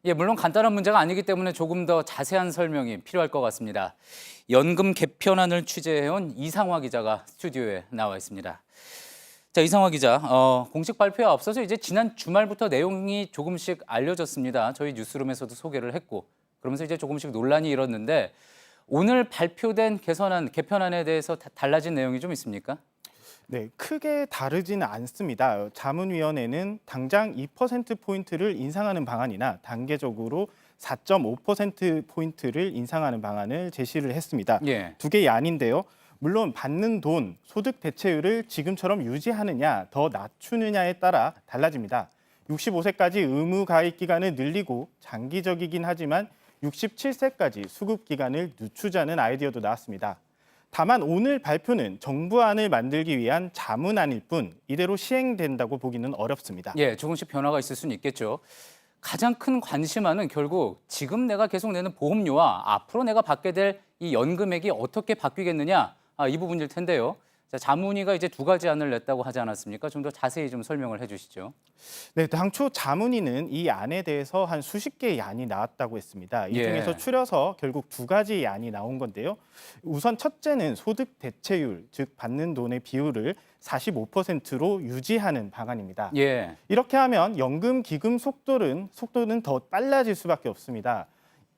예, 물론 간단한 문제가 아니기 때문에 조금 더 자세한 설명이 필요할 것 같습니다. 연금 개편안을 취재해온 이상화 기자가 스튜디오에 나와 있습니다. 자, 이상화 기자, 공식 발표에 앞서서 이제 지난 주말부터 내용이 조금씩 알려졌습니다. 저희 뉴스룸에서도 소개를 했고, 그러면서 이제 조금씩 논란이 일었는데 오늘 발표된 개편안에 대해서 달라진 내용이 좀 있습니까? 네, 크게 다르지는 않습니다. 자문위원회는 당장 2%포인트를 인상하는 방안이나 단계적으로 4.5%포인트를 인상하는 방안을 제시를 했습니다. 예. 두 개의 안인데요. 물론 받는 돈, 소득 대체율을 지금처럼 유지하느냐, 더 낮추느냐에 따라 달라집니다. 65세까지 의무 가입 기간을 늘리고 장기적이긴 하지만 67세까지 수급 기간을 늦추자는 아이디어도 나왔습니다. 다만 오늘 발표는 정부안을 만들기 위한 자문안일 뿐 이대로 시행된다고 보기는 어렵습니다. 예, 조금씩 변화가 있을 수는 있겠죠. 가장 큰 관심사는 결국 지금 내가 계속 내는 보험료와 앞으로 내가 받게 될 이 연금액이 어떻게 바뀌겠느냐, 이 부분일 텐데요. 자, 자문위가 이제 두 가지 안을 냈다고 하지 않았습니까? 좀 더 자세히 좀 설명을 해주시죠. 네, 당초 자문위는 이 안에 대해서 한 수십 개의 안이 나왔다고 했습니다. 이 예. 중에서 추려서 결국 두 가지 안이 나온 건데요. 우선 첫째는 소득 대체율, 즉 받는 돈의 비율을 45%로 유지하는 방안입니다. 예, 이렇게 하면 연금 기금 속도는 더 빨라질 수밖에 없습니다.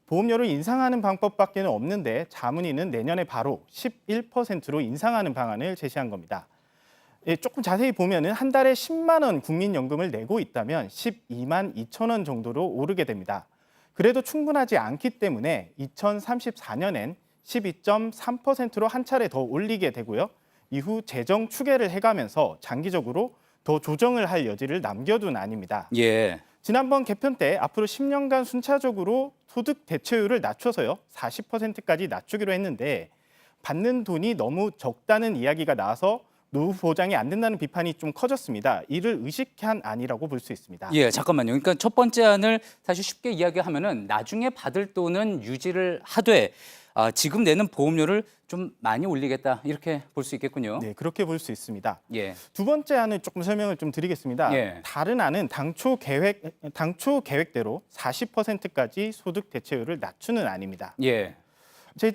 보험료를 인상하는 방법밖에 없는데 자문위는 내년에 바로 11%로 인상하는 방안을 제시한 겁니다. 예, 조금 자세히 보면은 한 달에 10만 원 국민연금을 내고 있다면 12만 2천 원 정도로 오르게 됩니다. 그래도 충분하지 않기 때문에 2034년엔 12.3%로 한 차례 더 올리게 되고요. 이후 재정 추계를 해가면서 장기적으로 더 조정을 할 여지를 남겨둔 안입니다. 예. 지난번 개편 때 앞으로 10년간 순차적으로 소득 대체율을 낮춰서요 40%까지 낮추기로 했는데 받는 돈이 너무 적다는 이야기가 나와서 노후 보장이 안 된다는 비판이 좀 커졌습니다. 이를 의식한 안이라고 볼 수 있습니다. 예, 잠깐만요. 그러니까 첫 번째 안을 사실 쉽게 이야기하면은 나중에 받을 돈은 유지를 하되 지금 내는 보험료를 좀 많이 올리겠다 이렇게 볼 수 있겠군요. 네, 그렇게 볼 수 있습니다. 예, 두 번째 안을 조금 설명을 좀 드리겠습니다. 예. 다른 안은 당초 계획대로 40%까지 소득 대체율을 낮추는 안입니다. 예,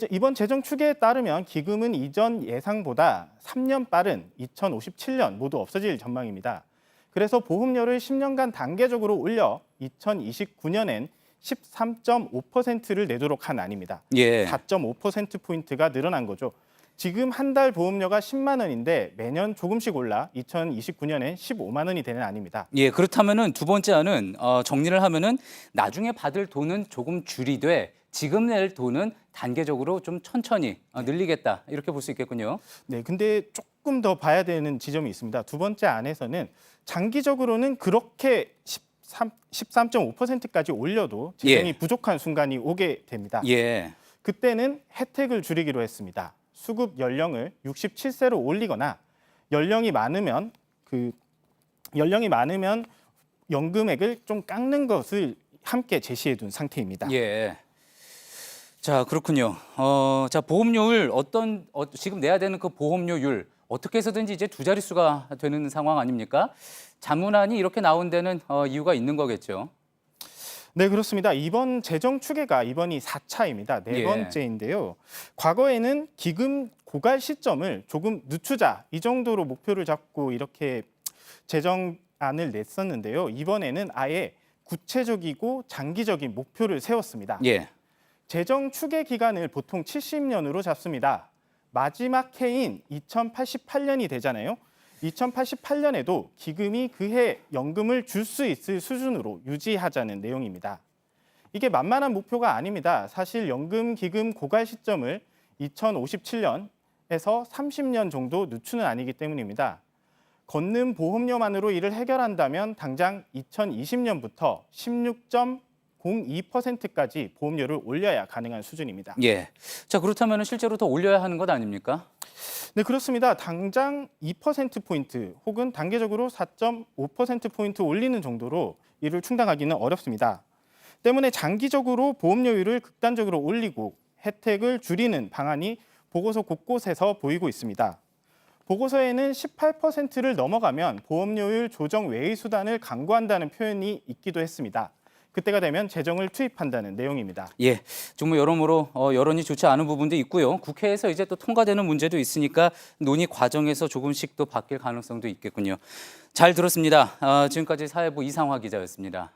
이번 재정 추계에 따르면 기금은 이전 예상보다 3년 빠른 2057년 모두 없어질 전망입니다. 그래서 보험료를 10년간 단계적으로 올려 2029년엔 13.5%를 내도록 한 안입니다. 예. 4.5%포인트가 늘어난 거죠. 지금 한 달 보험료가 10만 원인데 매년 조금씩 올라 2029년엔 15만 원이 되는 안입니다. 예, 그렇다면은 두 번째 안은 정리를 하면은 나중에 받을 돈은 조금 줄이되 지금 낼 돈은 단계적으로 좀 천천히 늘리겠다 이렇게 볼 수 있겠군요. 네, 근데 조금 더 봐야 되는 지점이 있습니다. 두 번째 안에서는 장기적으로는 그렇게 13.5%까지 올려도 재정이 예. 부족한 순간이 오게 됩니다. 예, 그때는 혜택을 줄이기로 했습니다. 수급 연령을 67세로 올리거나 연령이 많으면 연금액을 좀 깎는 것을 함께 제시해 둔 상태입니다. 예. 자, 그렇군요. 자, 보험료율 지금 내야 되는 그 보험료율 어떻게 해서든지 이제 두 자릿수가 되는 상황 아닙니까? 자문안이 이렇게 나온 데는 이유가 있는 거겠죠. 네, 그렇습니다. 이번 재정 추계가 이번이 4차입니다. 네 예. 번째인데요. 과거에는 기금 고갈 시점을 조금 늦추자 이 정도로 목표를 잡고 이렇게 재정안을 냈었는데요. 이번에는 아예 구체적이고 장기적인 목표를 세웠습니다. 예. 재정 추계 기간을 보통 70년으로 잡습니다. 마지막 해인 2088년이 되잖아요. 2088년에도 기금이 그해 연금을 줄 수 있을 수준으로 유지하자는 내용입니다. 이게 만만한 목표가 아닙니다. 사실 연금 기금 고갈 시점을 2057년에서 30년 정도 늦추는 아니기 때문입니다. 걷는 보험료만으로 이를 해결한다면 당장 2020년부터 16.02%까지 보험료를 올려야 가능한 수준입니다. 예. 자, 그렇다면 실제로 더 올려야 하는 것 아닙니까? 네, 그렇습니다. 당장 2%포인트 혹은 단계적으로 4.5%포인트 올리는 정도로 이를 충당하기는 어렵습니다. 때문에 장기적으로 보험료율을 극단적으로 올리고 혜택을 줄이는 방안이 보고서 곳곳에서 보이고 있습니다. 보고서에는 18%를 넘어가면 보험료율 조정 외의 수단을 강구한다는 표현이 있기도 했습니다. 그때가 되면 재정을 투입한다는 내용입니다. 예, 정말 여러모로 여론이 좋지 않은 부분도 있고요. 국회에서 이제 또 통과되는 문제도 있으니까 논의 과정에서 조금씩 또 바뀔 가능성도 있겠군요. 잘 들었습니다. 지금까지 사회부 이상화 기자였습니다.